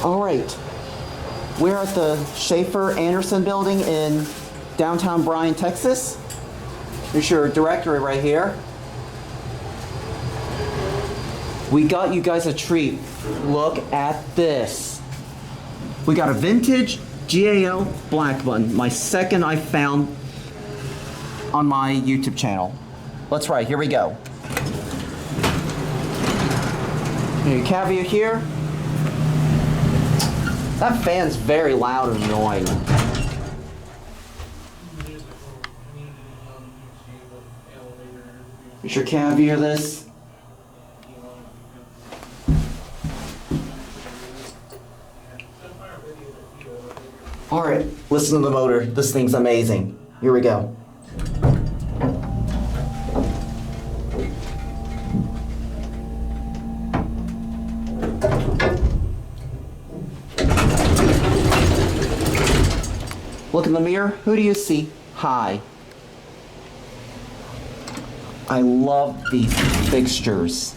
All right, we're at the Schaefer Anderson building in downtown Bryan, Texas. Here's your directory right here. We got you guys a treat. Look at this. We got a vintage GAL black one, my second I found on my YouTube channel. Let's ride, here we go. Your caveat here. That fan's very loud and annoying. Here's your caveat of this. Alright, listen to the motor. This thing's amazing. Here we go. Look in the mirror. Who do you see? Hi. I love these fixtures.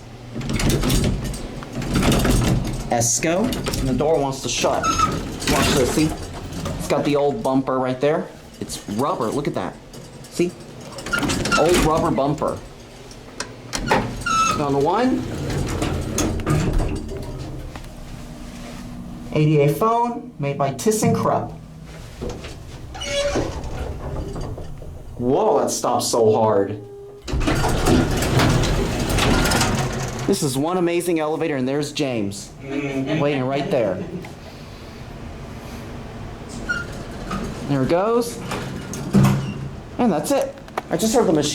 ESCO. And the door wants to shut. Watch this, see? It's got the old bumper right there. It's rubber. Look at that. See? Old rubber bumper. On the one. ADA phone made by ThyssenKrupp. Whoa, that stops so hard. This is one amazing elevator, and there's James waiting right there. There it goes. And that's it. I just heard the machine.